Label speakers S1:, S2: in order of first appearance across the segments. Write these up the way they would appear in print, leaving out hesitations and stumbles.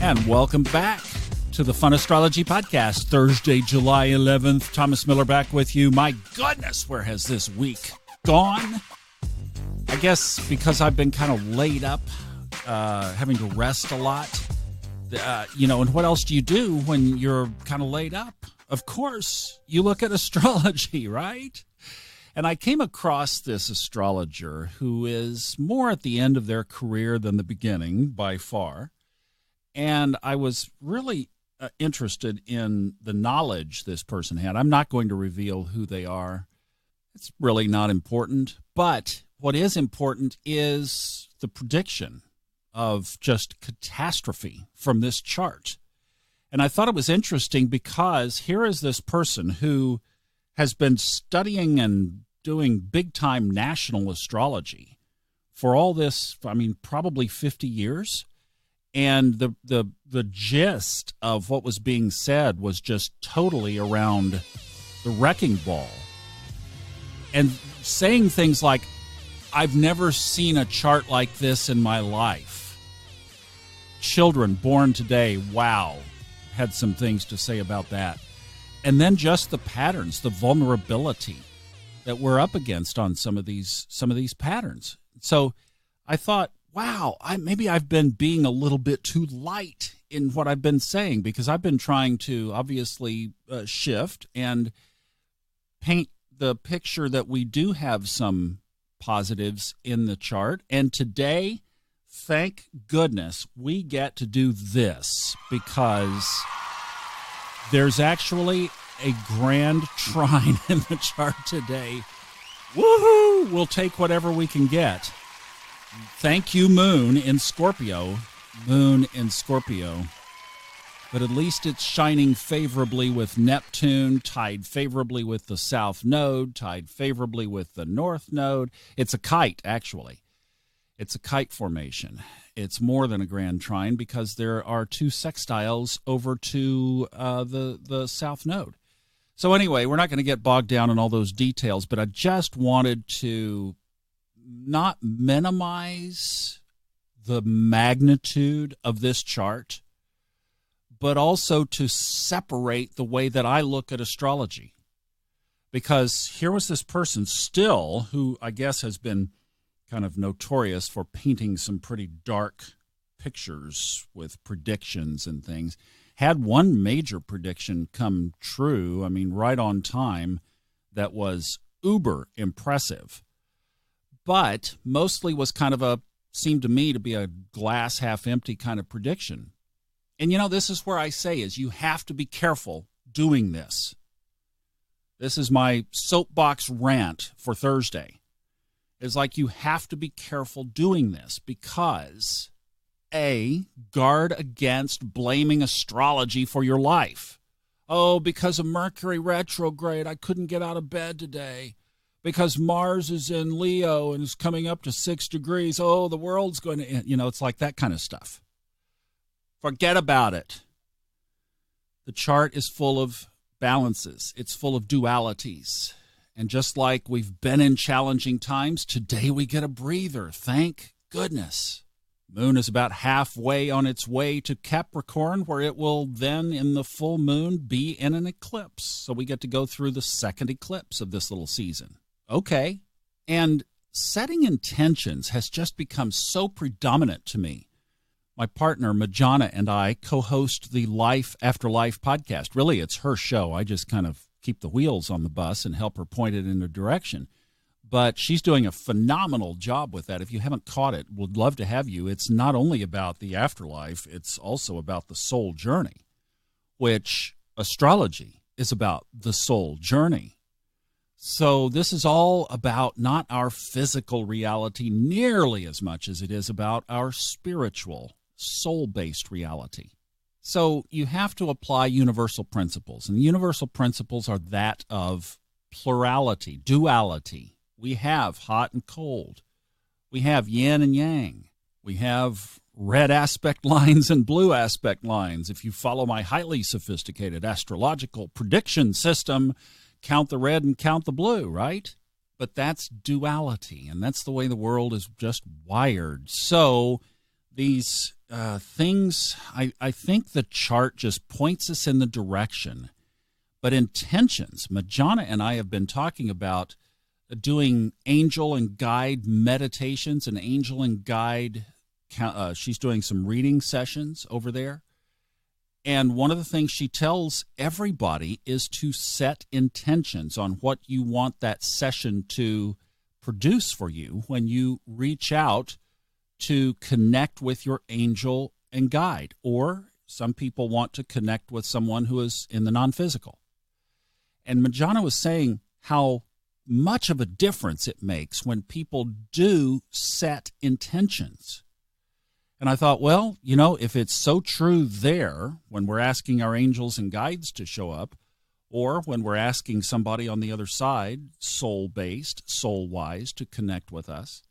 S1: And welcome back to the Fun Astrology Podcast, Thursday, July 11th. Thomas Miller back with you. My goodness, where has this week gone? I guess because I've been kind of laid up, having to rest a lot. And what else do you do when you're kind of laid up? Of course, you look at astrology, right? And I came across this astrologer who is more at the end of their career than the beginning by far. And I was really interested in the knowledge this person had. I'm not going to reveal who they are. It's really not important. But what is important is the prediction of just catastrophe from this chart. And I thought it was interesting because here is this person who has been studying and doing big-time national astrology for all this, probably 50 years. And the gist of what was being said was just totally around the wrecking ball. And saying things like, I've never seen a chart like this in my life. Children born today, wow, had some things to say about that. And then just the patterns, the vulnerability that we're up against on some of these patterns. So I thought, wow, maybe I've been being a little bit too light in what I've been saying, because I've been trying to obviously shift and paint the picture that we do have some positives in the chart. And today, thank goodness, we get to do this, because there's actually a grand trine in the chart today. Woohoo! We'll take whatever we can get. Thank you, Moon in Scorpio. Moon in Scorpio. But at least it's shining favorably with Neptune, tied favorably with the South Node, tied favorably with the North Node. It's a kite, actually. It's a kite formation. It's more than a grand trine because there are two sextiles over to the South Node. So anyway, we're not going to get bogged down in all those details, but I just wanted to not minimize the magnitude of this chart, but also to separate the way that I look at astrology. Because here was this person still, who I guess has been kind of notorious for painting some pretty dark pictures with predictions and things, had one major prediction come true, right on time, that was uber impressive. But mostly was kind of seemed to me to be a glass half empty kind of prediction. And this is where I say is you have to be careful doing this. This is my soapbox rant for Thursday. It's like you have to be careful doing this because, A, guard against blaming astrology for your life. Oh, because of Mercury retrograde, I couldn't get out of bed today. Because Mars is in Leo and is coming up to 6 degrees. Oh, the world's going to end. It's like that kind of stuff. Forget about it. The chart is full of balances. It's full of dualities. And just like we've been in challenging times, today we get a breather. Thank goodness. Moon is about halfway on its way to Capricorn, where it will then, in the full moon, be in an eclipse. So we get to go through the second eclipse of this little season. Okay. And setting intentions has just become so predominant to me. My partner, Majana, and I co-host the Life After Life podcast. Really, it's her show. I just kind of keep the wheels on the bus and help her point it in a direction. But she's doing a phenomenal job with that. If you haven't caught it, would love to have you. It's not only about the afterlife, it's also about the soul journey, which astrology is about the soul journey. So this is all about not our physical reality nearly as much as it is about our spiritual, soul-based reality. So you have to apply universal principles, and the universal principles are that of plurality, duality. We have hot and cold. We have yin and yang. We have red aspect lines and blue aspect lines. If you follow my highly sophisticated astrological prediction system, count the red and count the blue, right? But that's duality, and that's the way the world is just wired. So these things, I think the chart just points us in the direction. But intentions, Majana and I have been talking about doing angel and guide meditations and angel and guide. She's doing some reading sessions over there. And one of the things she tells everybody is to set intentions on what you want that session to produce for you when you reach out to connect with your angel and guide. Or some people want to connect with someone who is in the non-physical. And Majana was saying how much of a difference it makes when people do set intentions. And I thought, well, if it's so true there, when we're asking our angels and guides to show up, or when we're asking somebody on the other side, soul-based, soul-wise, to connect with us,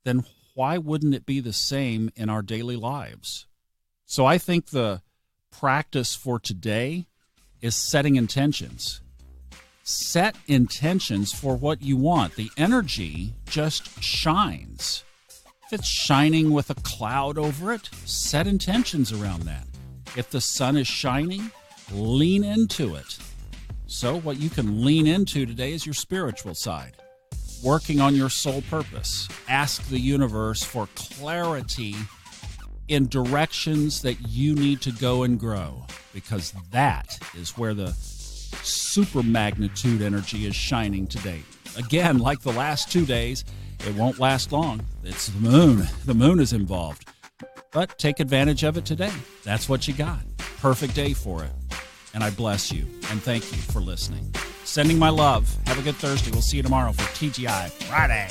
S1: then why wouldn't it be the same in our daily lives? So I think the practice for today is setting intentions. Set intentions for what you want. The energy just shines. If it's shining with a cloud over it, set intentions around that. If the sun is shining, lean into it. So what you can lean into today is your spiritual side. Working on your soul purpose. Ask the universe for clarity in directions that you need to go and grow, because that is where the super magnitude energy is shining today. Again, like the last 2 days, it won't last long. It's the moon. The moon is involved. But take advantage of it today. That's what you got. Perfect day for it. And I bless you. And thank you for listening. Sending my love. Have a good Thursday. We'll see you tomorrow for TGI Friday.